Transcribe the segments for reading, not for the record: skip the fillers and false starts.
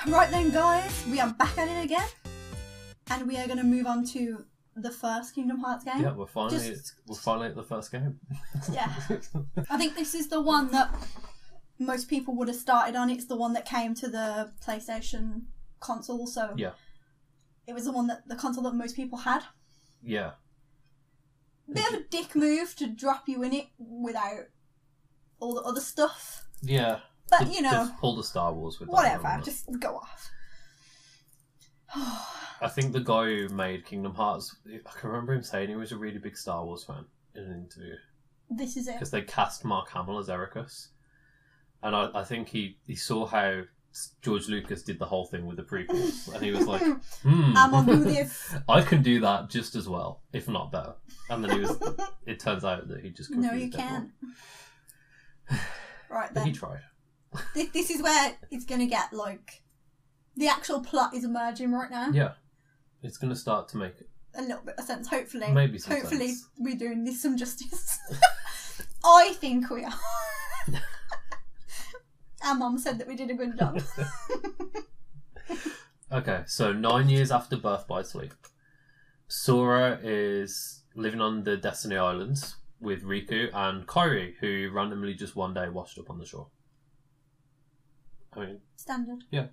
Right then, guys, we are back at it again, and we are going to move on to the first Kingdom Hearts game. Yeah, we're finally at the first game. Yeah, I think this is the one that most people would have started on. It's the one that came to the PlayStation console, so yeah, it was the console that most people had. Yeah, Bit of a dick move to drop you in it without all the other stuff. Yeah. But, you know... They've pulled a Star Wars with that. Whatever, just go off. I think the guy who made Kingdom Hearts, I can remember him saying he was a really big Star Wars fan in an interview. This is it. Because they cast Mark Hamill as Ericus. And I think he saw how George Lucas did the whole thing with the prequels. And he was like, I'm gonna do this. I can do that just as well, if not better. And then it turns out that he just confused No, you can't. Right then. But he tried. This is where it's going to get, like... The actual plot is emerging right now. Yeah. It's going to start to make a little bit of sense, hopefully. Maybe some Hopefully sense. we're doing this some justice. I think we are. Our mum said that we did a good job. Okay, so 9 years after Birth by Sleep, Sora is living on the Destiny Islands with Riku and Kairi, who randomly just one day washed up on the shore. I mean... Standard. Yeah.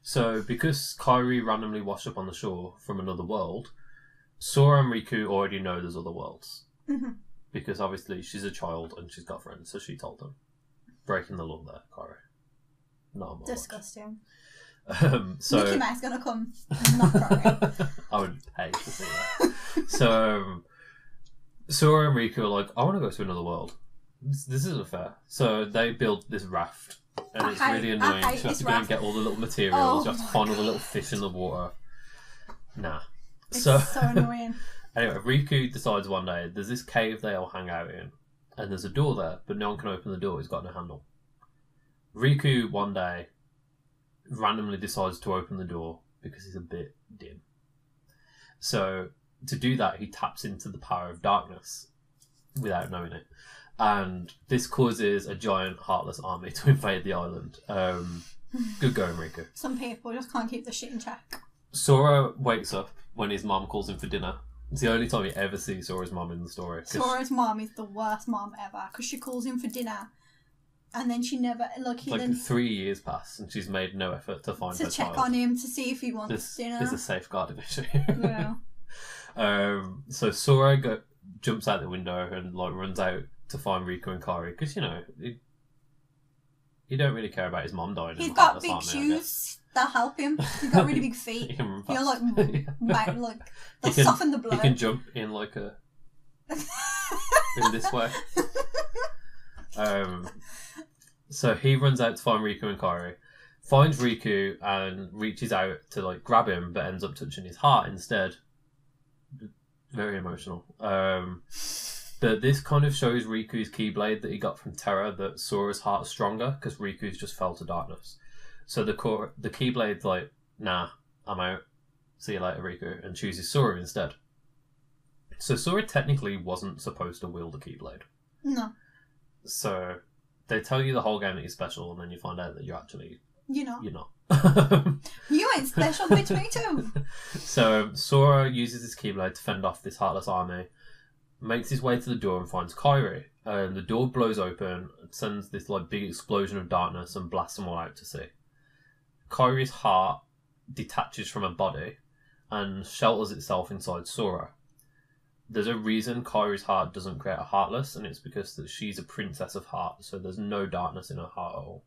So, because Kairi randomly washed up on the shore from another world, Sora and Riku already know there's other worlds. Mm-hmm. Because obviously she's a child and she's got friends, so she told them. Breaking the law there, Kairi. Not on my Disgusting. So Mickey Mouse gonna come. Not Kairi. I would pay to see that. So, Sora and Riku are like, I want to go to another world. This isn't fair. So they build this raft. And it's really annoying. You have to go and get all the little materials. You have to find all the little fish in the water. Nah. It's so annoying. Anyway, Riku decides one day there's this cave they all hang out in, and there's a door there, but no one can open the door. It's got no handle. Riku one day randomly decides to open the door because he's a bit dim. So to do that, he taps into the power of darkness without knowing it. And this causes a giant heartless army to invade the island. Good going, Riku. Some people just can't keep the shit in check. Sora wakes up when his mum calls him for dinner. It's the only time you ever see Sora's mum in the story. Sora's mum is the worst mum ever because she calls him for dinner and then she never... Like 3 years pass and she's made no effort to find her to check child. on him to see if he wants dinner. There's a safeguarding issue. Yeah. So Sora jumps out the window and runs out to find Riku and Kairi because, you don't really care about his mom dying. He's got big shoes that help him. He's got really big feet. He can run He'll fast. they'll soften the blow. He can jump in in this way. So he runs out to find Riku and Kairi, finds Riku and reaches out to grab him, but ends up touching his heart instead. Very emotional. But this kind of shows Riku's Keyblade that he got from Terra that Sora's heart is stronger because Riku's just fell to darkness. So the Keyblade's like, nah, I'm out. See you later, Riku, and chooses Sora instead. So Sora technically wasn't supposed to wield a Keyblade. No. So they tell you the whole game that you're special, and then you find out that you're not. You ain't special, bitch, me too. So Sora uses his Keyblade to fend off this heartless army, makes his way to the door and finds Kairi. And the door blows open, sends this big explosion of darkness and blasts them all out to sea. Kairi's heart detaches from her body and shelters itself inside Sora. There's a reason Kairi's heart doesn't create a Heartless, and it's because that she's a princess of heart, so there's no darkness in her heart at all.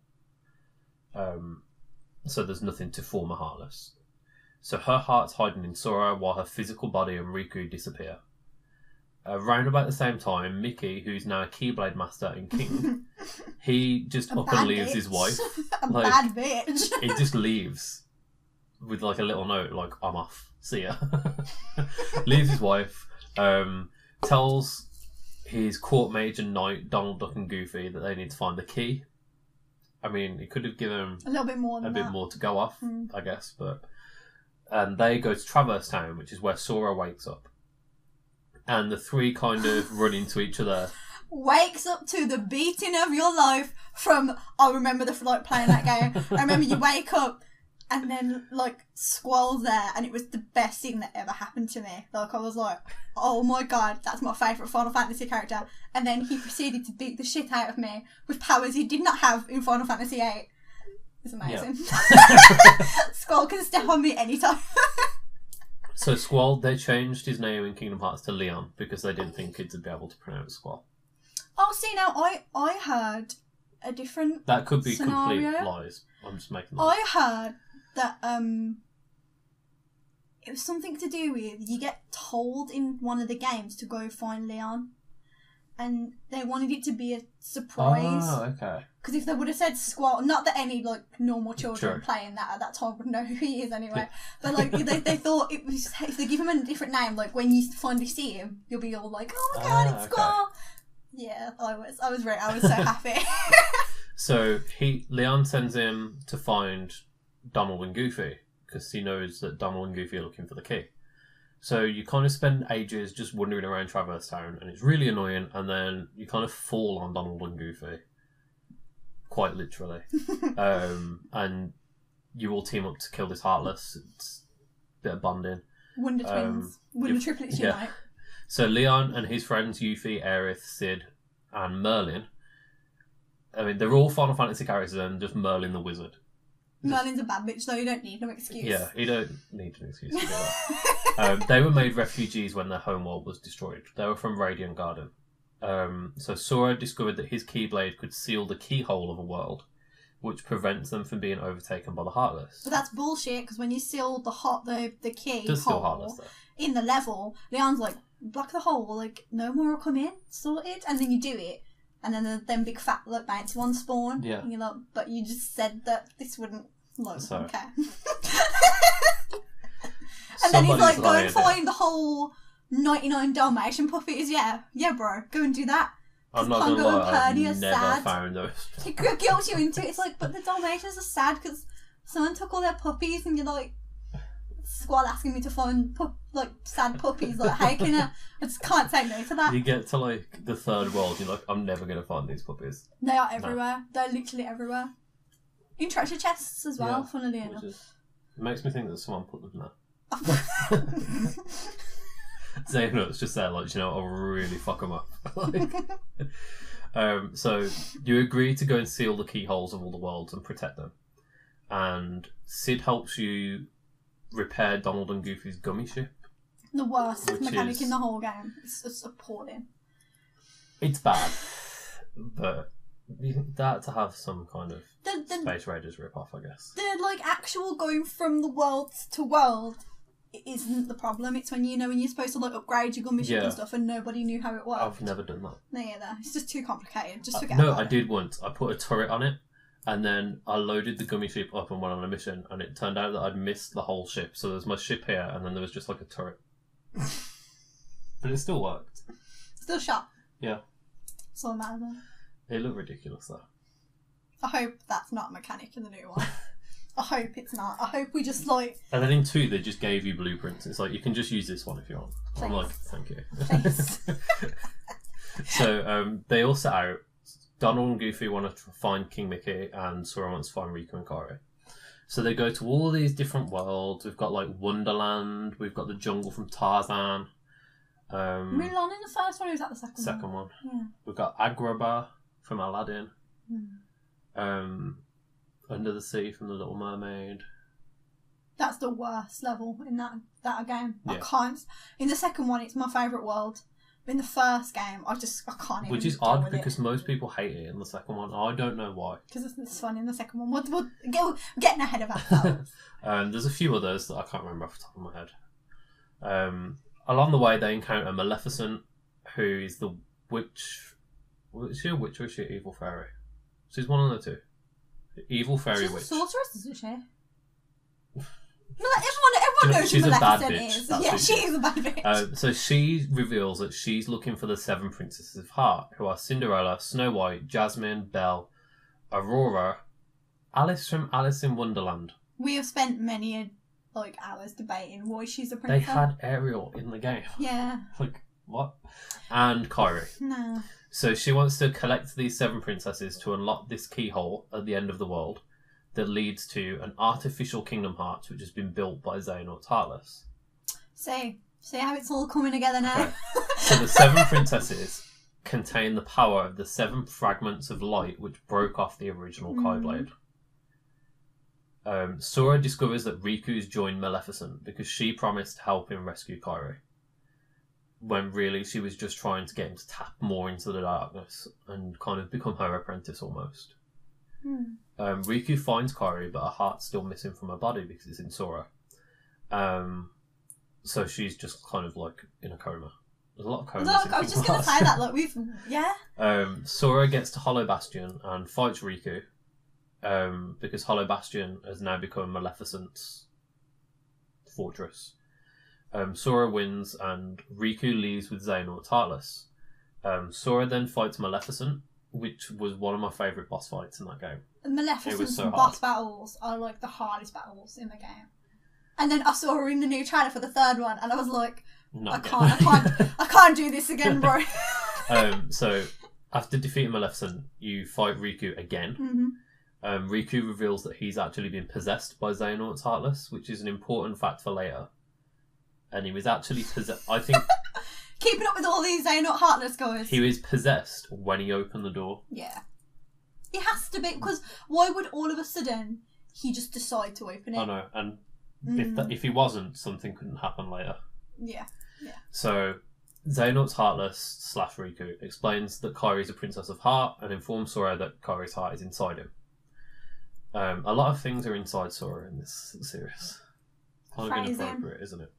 So there's nothing to form a Heartless. So her heart's hiding in Sora while her physical body and Riku disappear. Around about the same time, Mickey, who's now a Keyblade Master in King, he just up and leaves his wife. Bad bitch. He just leaves with a little note, I'm off. See ya. Leaves his wife. Tells his court mage and knight, Donald, Duck and Goofy, that they need to find the key. I mean, he could have given them a little bit more than bit more to go off, I guess. And they go to Traverse Town, which is where Sora wakes up. And the three kind of run into each other. Wakes up to the beating of your life from... I remember playing that game. I remember you wake up And then, like, Squall's there, and it was the best thing that ever happened to me. Like, I was like, oh my god, that's my favourite Final Fantasy character. And then he proceeded to beat the shit out of me with powers he did not have in Final Fantasy VIII. It's amazing. Yeah. Squall can step on me anytime. So Squall, they changed his name in Kingdom Hearts to Leon because they didn't think kids would be able to pronounce Squall. Oh, see, now, I heard a different That could be scenario. Complete lies. I'm just making that. I heard that it was something to do with you get told in one of the games to go find Leon, and they wanted it to be a surprise. Oh, okay. Because if they would have said Squall, not that any like normal children Sure. playing that at that time would know who he is anyway, but like they thought it was, if they give him a different name, like when you finally see him, you'll be all like, oh my god, it's Squall. Okay. Yeah, I was so happy. So Leon sends him to find Donald and Goofy because he knows that Donald and Goofy are looking for the key. So you kind of spend ages just wandering around Traverse Town, and it's really annoying. And then you kind of fall on Donald and Goofy, quite literally, and you all team up to kill this Heartless. It's a bit of bonding. Wonder Twins, Wonder Triplets unite. So Leon and his friends Yuffie, Aerith, Sid, and Merlin. I mean, they're all Final Fantasy characters, and just Merlin the Wizard. Merlin's a bad bitch, though. You don't need no excuse. Yeah, you don't need an excuse to do that. They were made refugees when their homeworld was destroyed. They were from Radiant Garden. So Sora discovered that his Keyblade could seal the keyhole of a world, which prevents them from being overtaken by the Heartless. But that's bullshit, because when you seal the key There's still hole Heartless though. In the level, Leon's like, block the hole, like, no more will come in, sorted, and then you do it. And then them big fat like bouncy ones spawn. Yeah. And you're like, but you just said that this wouldn't load. So. Okay. And then he's like, go and find the whole 99 Dalmatian puppies. Yeah, bro, go and do that. I'm not gonna lie, I've never sad. found those. It guilts you into it. It's like, but the Dalmatians are sad because someone took all their puppies, and you're like, Squall asking me to find sad puppies. Like, how can I just can't say no to that. You get to like the third world, you're like, I'm never gonna find these puppies. They are everywhere. No. They're literally everywhere. In treasure chests as well, funnily enough. It makes me think that someone put them there. Saying no, it's just there, like, you know, I'll really fuck them up. So you agree to go and seal the keyholes of all the worlds and protect them. And Sid helps you repair Donald and Goofy's gummy ship. The worst mechanic in the whole game. It's appalling. It's bad, but you think that to have some kind of Space Raiders rip-off, I guess. The like actual going from the world to world isn't the problem. It's when when you're supposed to like upgrade your gummy ship and stuff, and nobody knew how it worked. I've never done that. No, either. It's just too complicated. Just forget. No, I did once. I put a turret on it. And then I loaded the gummy ship up and went on a mission, and it turned out that I'd missed the whole ship. So there's my ship here, and then there was just like a turret. But it still worked. Still shot. Yeah. It's all matter. It looked ridiculous though. I hope that's not a mechanic in the new one. I hope it's not. I hope we just like... And then in 2, they just gave you blueprints. It's like, you can just use this one if you want. Please. I'm like, thank you. Thanks. So they all set out. Donald and Goofy want to find King Mickey, and Sora wants to find Riku and Kairi. So they go to all these different worlds. We've got like Wonderland. We've got the jungle from Tarzan. Mulan in the first one, or was that the second one? Second one. Yeah. We've got Agrabah from Aladdin. Mm. Under the Sea from The Little Mermaid. That's the worst level in that game. Yeah. I can't. In the second one, it's my favourite world. In the first game, I can't even. Which is odd because most people hate it in the second one. I don't know why. Because it's fun in the second one. We're getting ahead of ourselves. There's a few others that I can't remember off the top of my head. Along the way, they encounter Maleficent, who is the witch. Is she a witch or is she an evil fairy? She's one of the two. Evil fairy She's witch. She's a sorceress, isn't she? No, everyone knows she's who a bad Maleficent bitch. is. That's Yeah, who she is a bad bitch. So she reveals that she's looking for the 7 princesses of heart, who are Cinderella, Snow White, Jasmine, Belle, Aurora, Alice from Alice in Wonderland. We have spent many hours debating why she's a They princess. had Ariel in the game. Yeah. Like, what? And Kairi. No. So she wants to collect these 7 princesses to unlock this keyhole at the end of the world. that leads to an artificial Kingdom Hearts which has been built by Xehanort's Heartless. See how it's all coming together now? Okay. So the 7 princesses contain the power of the 7 fragments of light which broke off the original Keyblade. Sora discovers that Riku's joined Maleficent because she promised to help him rescue Kairi, when really she was just trying to get him to tap more into the darkness and kind of become her apprentice almost. Riku finds Kairi, but her heart's still missing from her body because it's in Sora. So she's just kind of like in a coma. There's a lot of comas. Look, I was just going to say that. Like Sora gets to Hollow Bastion and fights Riku, because Hollow Bastion has now become Maleficent's fortress. Sora wins and Riku leaves with Xehanort's Heartless. Sora then fights Maleficent, which was one of my favourite boss fights in that game. Maleficent's boss battles are like the hardest battles in the game. And then I saw her in the new trailer for the 3rd one, and I was like, I can't do this again, bro. So after defeating Maleficent, you fight Riku again. Riku reveals that he's actually been possessed by Xehanort's Heartless, which is an important fact for later. And he was actually possessed. I think keeping up with all these Xehanort Heartless guys. He was possessed when he opened the door. Yeah, it has to be, because why would all of a sudden he just decide to open it? I know, and if he wasn't, something couldn't happen later. Yeah. So Xehanort's Heartless / Riku explains that Kairi is a princess of heart and informs Sora that Kairi's heart is inside him. A lot of things are inside Sora in this series. Kind of inappropriate, isn't it?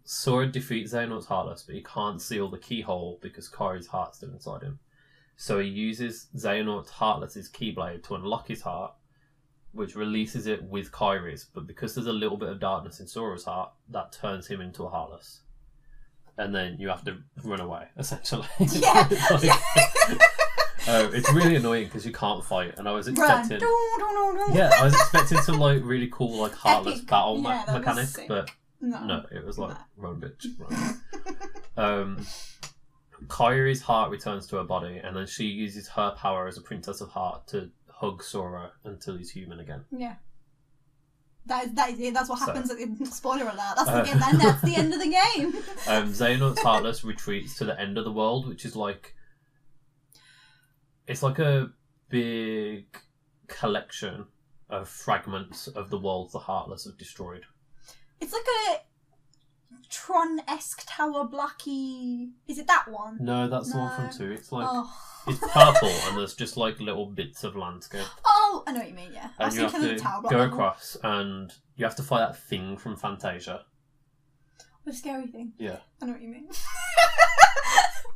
Sora defeats Xehanort's Heartless, but he can't seal the keyhole because Kairi's heart's still inside him. So he uses Xehanort's Heartless's Keyblade to unlock his heart, which releases it with Kairi's, but because there's a little bit of darkness in Sora's heart, that turns him into a Heartless. And then you have to run away, essentially. Yeah. It's really annoying because you can't fight, and I was expecting... I was expecting some like really cool like Heartless battle mechanic, but no, it was like, run bitch, run. Kairi's heart returns to her body, and then she uses her power as a Princess of Heart to hug Sora until he's human again. Yeah. That is it. That's what happens at the spoiler alert. That's the game. Then that's the end of the game. Xehanort's Heartless retreats to the end of the world, which is like, it's like a big collection of fragments of the worlds the Heartless have destroyed. It's like a Tron-esque Tower Blacky. Is it that one? No, that's the one from 2. It's like it's purple and there's just like little bits of landscape. Oh, I know what you mean. Yeah, and you have to go across, and you have to fight that thing from Fantasia. The scary thing. Yeah, I know what you mean.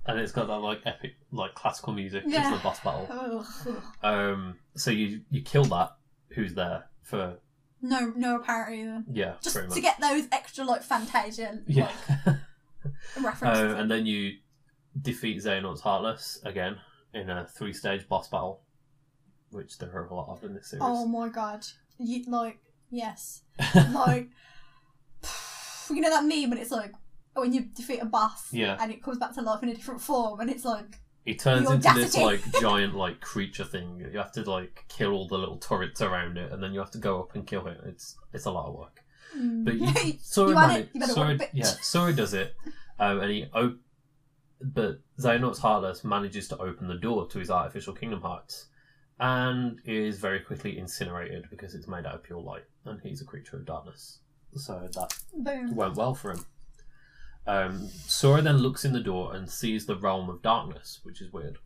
And it's got that like epic, like classical music as the boss battle. So you kill that who's there for no apparent reason. Yeah, just pretty much. To get those extra like Fantasia references. And then you defeat Xehanort's Heartless again in a 3-stage boss battle, which there are a lot of in this series. Oh my god! Yes, like you know that meme when it's like when you defeat a boss, and it comes back to life in a different form, and it's like he turns into this like giant like creature thing. You have to like kill all the little turrets around it, and then you have to go up and kill it. It's a lot of work. But Sora does it, and but Xehanort's Heartless manages to open the door to his artificial Kingdom Hearts, and is very quickly incinerated because it's made out of pure light, and he's a creature of darkness. So that went well for him. Sora then looks in the door and sees the realm of darkness, which is weird.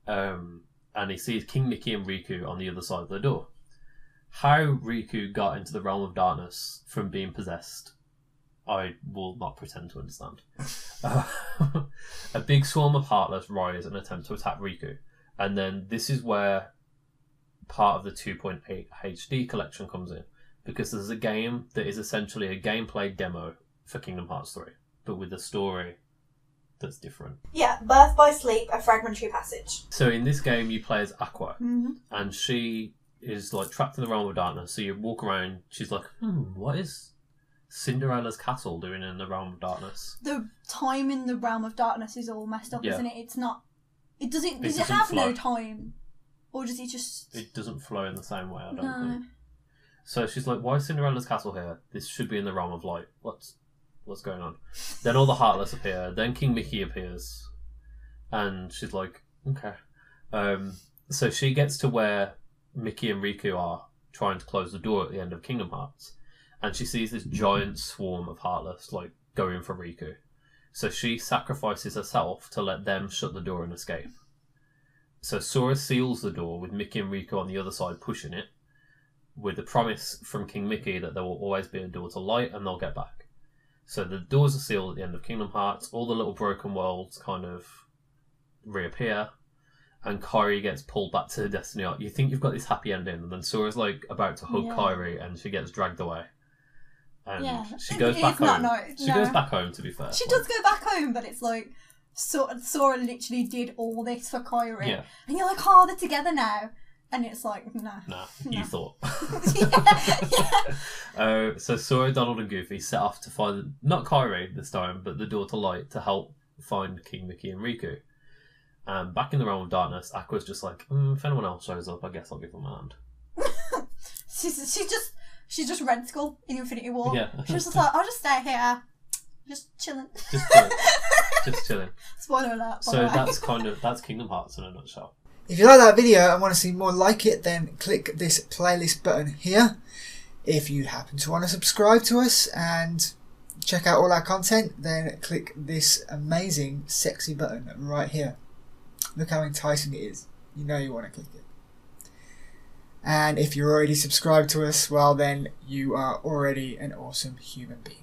And he sees King Mickey and Riku on the other side of the door. How Riku got into the realm of darkness from being possessed, I will not pretend to understand. A big swarm of Heartless rise and attempt to attack Riku. And then this is where part of the 2.8 HD collection comes in. Because there's a game that is essentially a gameplay demo for Kingdom Hearts 3. But with a story that's different. Yeah, Birth by Sleep, a fragmentary passage. So in this game you play as Aqua. And she is like trapped in the realm of darkness. So you walk around, she's like, what is Cinderella's castle doing in the realm of darkness? The time in the realm of darkness is all messed up, isn't it? It's not. Does it have no time? Or does he just... It doesn't flow in the same way, I don't No. think. So she's like, why is Cinderella's castle here? This should be in the realm of light. What's going on? Then all the Heartless appear. Then King Mickey appears. And she's like, okay. So she gets to where Mickey and Riku are trying to close the door at the end of Kingdom Hearts. And she sees this giant swarm of Heartless, like, going for Riku. So she sacrifices herself to let them shut the door and escape. So Sora seals the door with Mickey and Riku on the other side pushing it, with the promise from King Mickey that there will always be a door to light and they'll get back. So the doors are sealed at the end of Kingdom Hearts, all the little broken worlds kind of reappear, and Kairi gets pulled back to the Destiny Arc. You think you've got this happy ending, and then Sora's like about to hug Kairi and she gets dragged away. And she goes back home. She goes back home, to be fair. She does go back home, but it's like Sora literally did all this for Kairi. Yeah. And you're like, oh, they're together now. And it's like, no. Nah, you thought. Yeah. So Sora, Donald and Goofy set off to find, not Kairi this time, but the door to light to help find King Mickey and Riku. Back in the realm of darkness, Aqua's just like, if anyone else shows up, I guess I'll give them a hand. She's just Red Skull in Infinity War. Yeah. She's just like, I'll just stay here. Just chilling. Just chilling. Just chilling. Spoiler alert. So that's Kingdom Hearts in a nutshell. If you like that video and want to see more like it, then click this playlist button here. If you happen to want to subscribe to us and check out all our content, then click this amazing sexy button right here. Look how enticing it is. You know you want to click it. And if you're already subscribed to us, well then you are already an awesome human being.